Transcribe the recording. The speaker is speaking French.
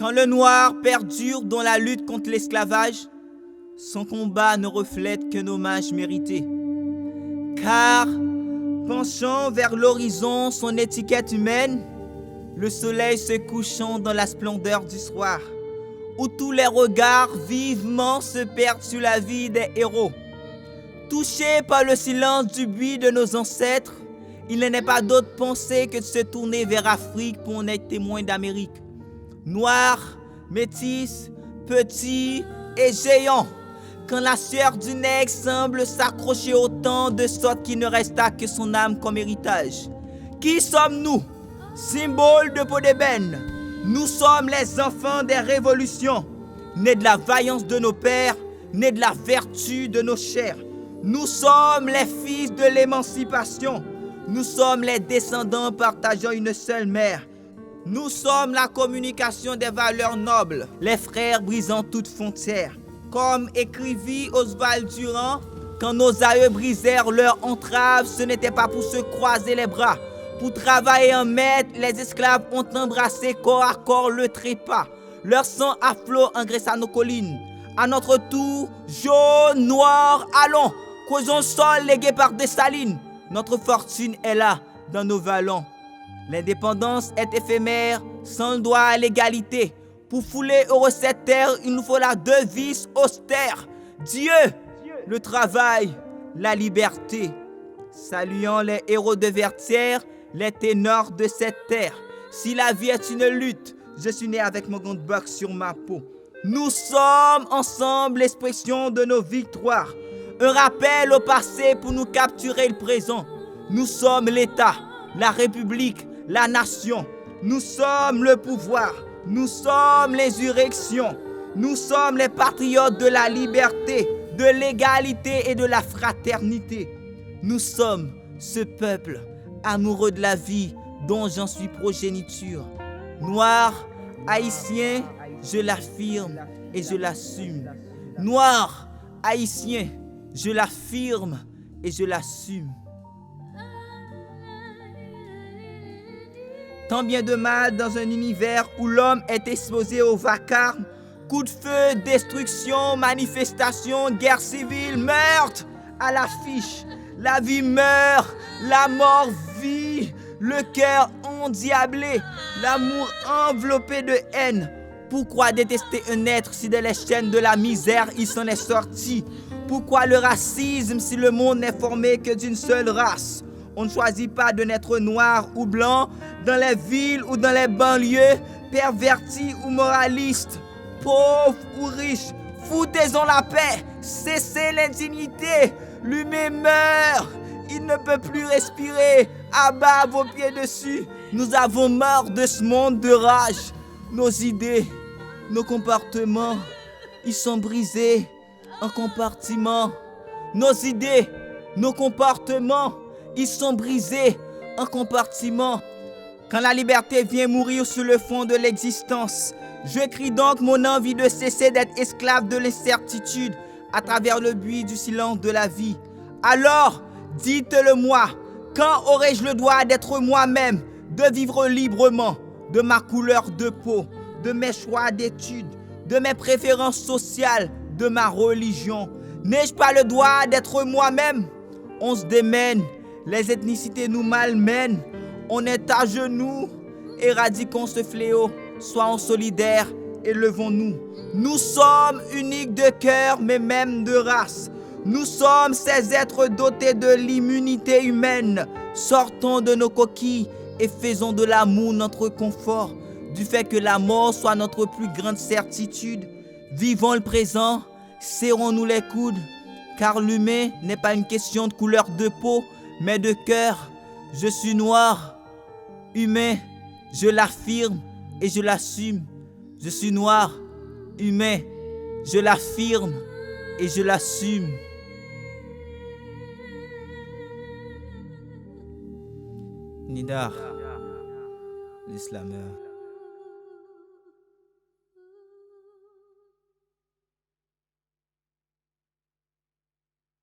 Quand le noir perdure dans la lutte contre l'esclavage, son combat ne reflète qu'un hommage mérité. Car, penchant vers l'horizon son étiquette humaine, le soleil se couchant dans la splendeur du soir, où tous les regards vivement se perdent sur la vie des héros. Touchés par le silence du buis de nos ancêtres, il n'en est pas d'autre pensée que de se tourner vers Afrique pour en être témoin d'Amérique. Noirs, métis, petits et géants, quand la sueur du nègre semble s'accrocher au temps de sorte qu'il ne resta que son âme comme héritage. Qui sommes-nous? Symbole de peau d'ébène. Nous sommes les enfants des révolutions, nés de la vaillance de nos pères, nés de la vertu de nos chers. Nous sommes les fils de l'émancipation. Nous sommes les descendants partageant une seule mère. Nous sommes la communication des valeurs nobles, les frères brisant toute frontière. Comme écrivit Oswald Durand, quand nos aïeux brisèrent leur entrave, ce n'était pas pour se croiser les bras. Pour travailler en maître, les esclaves ont embrassé corps à corps le trépas. Leur sang à flot engraissa nos collines. À notre tour, jaune, noir, allons, causons le sol légué par Dessalines. Notre fortune est là, dans nos vallons. L'indépendance est éphémère, sans le droit à l'égalité. Pour fouler heureux cette terre, il nous faut la devise austère. Dieu, le travail, la liberté. Saluant les héros de Vertières, les ténors de cette terre. Si la vie est une lutte, je suis né avec mon gant de boxe sur ma peau. Nous sommes ensemble l'expression de nos victoires. Un rappel au passé pour nous capturer le présent. Nous sommes l'État, la République, la nation. Nous sommes le pouvoir. Nous sommes l'insurrection. Nous sommes les patriotes de la liberté, de l'égalité et de la fraternité. Nous sommes ce peuple amoureux de la vie dont j'en suis progéniture. Noir, haïtien, je l'affirme et je l'assume. Noir, haïtien, je l'affirme et je l'assume. Tant bien de mal dans un univers où l'homme est exposé au vacarme, coups de feu, destruction, manifestation, guerre civile, meurtre à l'affiche. La vie meurt, la mort vit, le cœur endiablé, l'amour enveloppé de haine. Pourquoi détester un être si de les chaînes de la misère il s'en est sorti? Pourquoi le racisme si le monde n'est formé que d'une seule race? On ne choisit pas de naître noir ou blanc, dans les villes ou dans les banlieues, pervertis ou moralistes, pauvres ou riches. Foutez-en la paix, cessez l'indignité. L'humain meurt, il ne peut plus respirer. À bas vos pieds dessus, nous avons marre de ce monde de rage. Nos idées, nos comportements, ils sont brisés en compartiments. Nos idées, nos comportements, ils sont brisés en compartiments. Quand la liberté vient mourir sur le fond de l'existence, je crie donc mon envie de cesser d'être esclave de l'incertitude à travers le buis du silence de la vie. Alors, dites-le moi, quand aurai-je le droit d'être moi-même, de vivre librement, de ma couleur de peau, de mes choix d'études, de mes préférences sociales, de ma religion? N'ai-je pas le droit d'être moi-même? On se démène, les ethnicités nous malmènent, on est à genoux, éradiquons ce fléau, soyons solidaires et levons-nous. Nous sommes uniques de cœur, mais même de race. Nous sommes ces êtres dotés de l'immunité humaine. Sortons de nos coquilles et faisons de l'amour notre confort. Du fait que la mort soit notre plus grande certitude, vivons le présent, serrons-nous les coudes, car l'humain n'est pas une question de couleur de peau, mais de cœur. Je suis noir, humain, je l'affirme et je l'assume. Je suis noir, humain, je l'affirme et je l'assume. Nidar, l'islameur.